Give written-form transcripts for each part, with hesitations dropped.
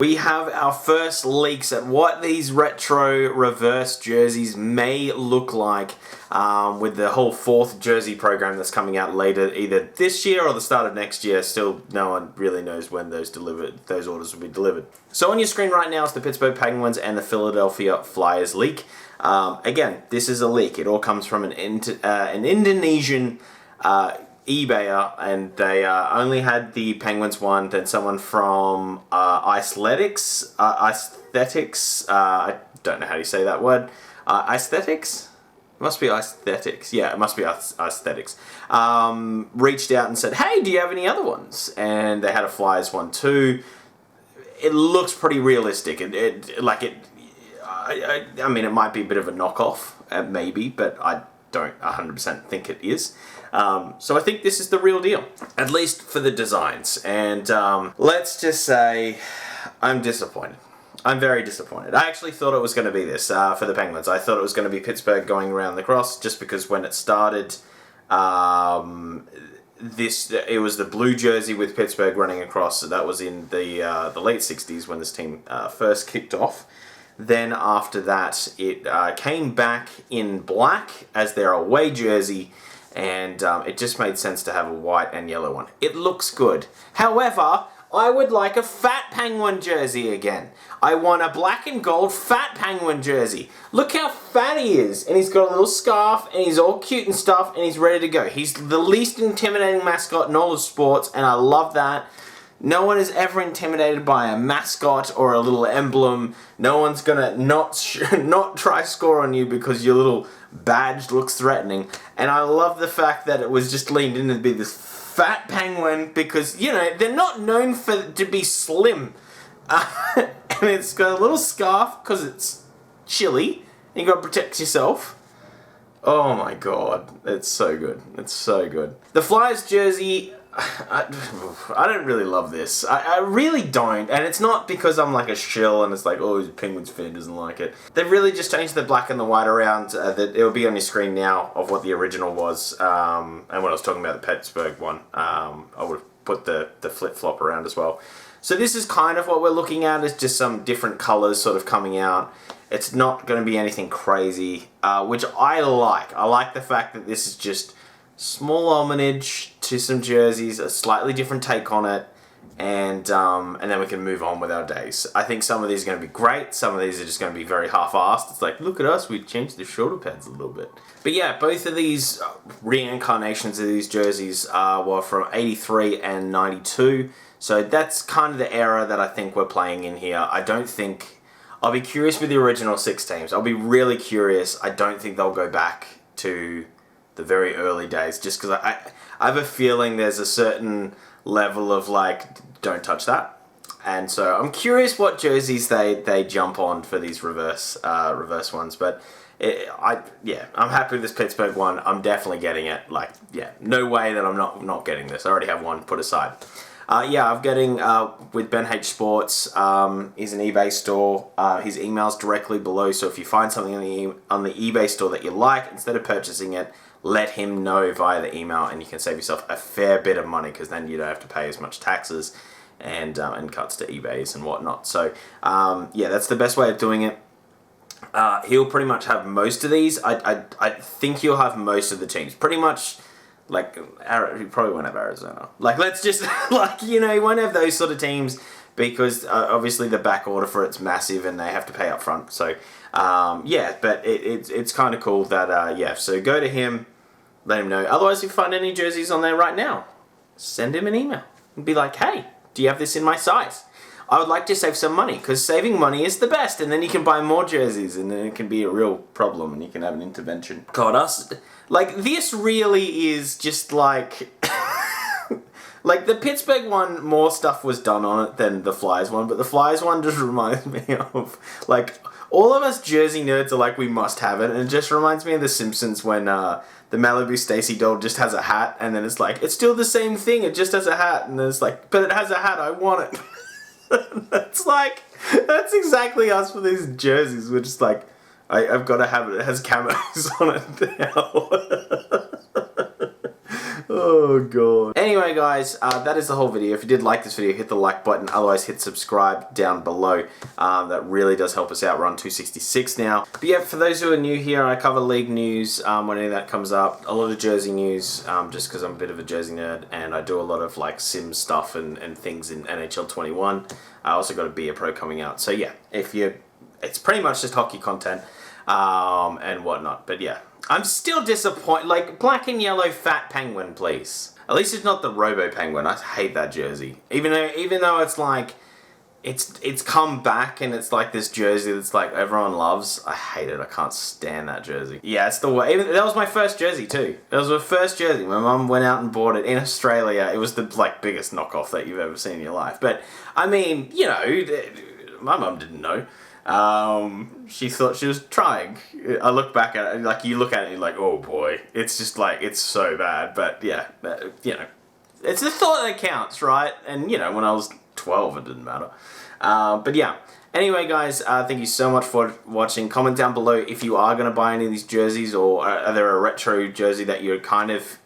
We have our first leaks at what these retro reverse jerseys may look like with the whole fourth jersey program that's coming out later, either this year or the start of next year. Still, no one really knows when those orders will be delivered. So on your screen right now is the Pittsburgh Penguins and the Philadelphia Flyers leak. Again, this is a leak. It all comes from an Indonesian eBayer, and they only had the Penguins one. Then someone from Aesthetics, I don't know how you say that word. Aesthetics? It must be Aesthetics. Yeah, it must be Aesthetics. Reached out and said, hey, do you have any other ones? And they had a Flyers one too. It looks pretty realistic. I mean, it might be a bit of a knockoff, maybe, but I don't 100% think it is. So I think this is the real deal, at least for the designs. And let's just say I'm disappointed. I'm very disappointed. I actually thought it was going to be this for the Penguins. I thought it was going to be Pittsburgh going around the cross, just because when it started, it was the blue jersey with Pittsburgh running across. So that was in the late 60s when this team first kicked off. Then after that, it came back in black as their away jersey, and it just made sense to have a white and yellow one. It looks good. However, I would like a fat Penguin jersey again. I want a black and gold fat Penguin jersey. Look how fat he is, and he's got a little scarf, and he's all cute and stuff, and he's ready to go. He's the least intimidating mascot in all of sports, and I love that. No one is ever intimidated by a mascot or a little emblem. No one's gonna not try score on you because your little badge looks threatening. And I love the fact that it was just leaned in to be this fat penguin because, you know, they're not known to be slim. And it's got a little scarf because it's chilly and you gotta protect yourself. Oh my god, it's so good. It's so good. The Flyers jersey, I don't really love this. I really don't. And it's not because I'm like a shill and it's like, oh, he's a Penguins fan, doesn't like it. They've really just changed the black and the white around. That it'll be on your screen now of what the original was. And when I was talking about the Pittsburgh one, I would have put the flip-flop around as well. So this is kind of what we're looking at, is just some different colors sort of coming out. It's not going to be anything crazy, which I like. I like the fact that this is just small homage to some jerseys, a slightly different take on it, and then we can move on with our days. I think some of these are going to be great, some of these are just going to be very half-assed. It's like, look at us, we changed the shoulder pads a little bit. But yeah, both of these reincarnations of these jerseys were from 83 and 92, so that's kind of the era that I think we're playing in here. I don't think... I'll be curious with the original 6 teams. I'll be really curious. I don't think they'll go back to the very early days, just because I have a feeling there's a certain level of like, don't touch that. And so I'm curious what jerseys they jump on for these reverse ones. But I'm happy with this Pittsburgh one. I'm definitely getting it. Like, yeah, no way that I'm not getting this. I already have one put aside. I'm getting with Ben H Sports. He's an eBay store. His email's directly below. So if you find something on the eBay store that you like, instead of purchasing it, let him know via the email, and you can save yourself a fair bit of money because then you don't have to pay as much taxes and cuts to eBays and whatnot. So that's the best way of doing it. He'll pretty much have most of these. I think he'll have most of the teams. Pretty much. Like, he probably won't have Arizona. Like, let's just, like, you know, he won't have those sort of teams because obviously the back order for it's massive and they have to pay up front. So, but it's kind of cool that, so go to him, let him know. Otherwise, if you find any jerseys on there right now, send him an email and be like, hey, do you have this in my size? I would like to save some money because saving money is the best, and then you can buy more jerseys and then it can be a real problem and you can have an intervention. God, like, this really is just like... like, the Pittsburgh one, more stuff was done on it than the Flyers one, but the Flyers one just reminds me of, like, all of us jersey nerds are like, we must have it, and it just reminds me of The Simpsons when the Malibu Stacy doll just has a hat, and then it's like, it's still the same thing, it just has a hat, and then it's like, but it has a hat, I want it. That's exactly us for these jerseys. We're just like, I've got to have it. It has camos on it now. Oh god. Anyway guys, that is the whole video. If you did like this video, hit the like button. Otherwise, hit subscribe down below. That really does help us out. We're on 266 now. But yeah, for those who are new here, I cover league news when any of that comes up. A lot of Jersey news, just because I'm a bit of a Jersey nerd, and I do a lot of like sim stuff and things in NHL 21. I also got a Beer Pro coming out. So yeah, it's pretty much just hockey content and whatnot. But yeah. I'm still disappointed. Like, black and yellow fat penguin, please. At least it's not the Robo Penguin. I hate that jersey. Even though it's like, it's come back and it's like this jersey that's like everyone loves. I hate it. I can't stand that jersey. Yeah, it's the way. That was my first jersey too. That was my first jersey. My mum went out and bought it in Australia. It was the like biggest knockoff that you've ever seen in your life. But I mean, you know, my mum didn't know. She thought she was trying. I look back at it, like, you look at it and you're like, oh boy, it's just like, it's so bad. But yeah, you know, it's the thought that counts, right? And you know, when I was 12, it didn't matter. But yeah, anyway guys, thank you so much for watching. Comment down below if you are going to buy any of these jerseys, or are there a retro jersey that you're kind of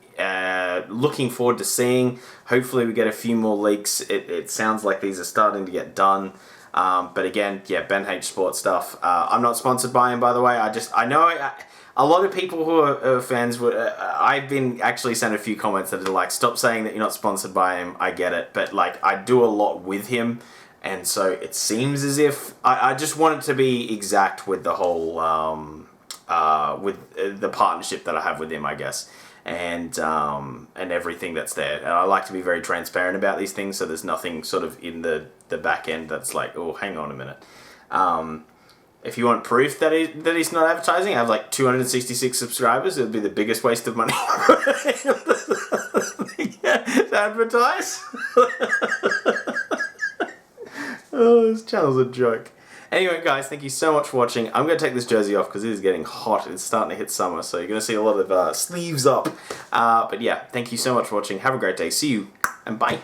looking forward to seeing. Hopefully we get a few more leaks. It sounds like these are starting to get done. But again, yeah, Ben H Sports stuff. I'm not sponsored by him, by the way. I know a lot of people who are fans would. I've been actually sent a few comments that are like, stop saying that you're not sponsored by him. I get it, but like, I do a lot with him, and so it seems as if I just want it to be exact with the whole with the partnership that I have with him, I guess. And everything that's there. And I like to be very transparent about these things, so there's nothing sort of in the back end that's like, oh, hang on a minute. If you want proof that he's not advertising, I have like 266 subscribers. It would be the biggest waste of money to advertise. Oh, this channel's a joke. Anyway, guys, thank you so much for watching. I'm going to take this jersey off because it is getting hot. It's starting to hit summer, so you're going to see a lot of sleeves up. But yeah, thank you so much for watching. Have a great day. See you, and bye.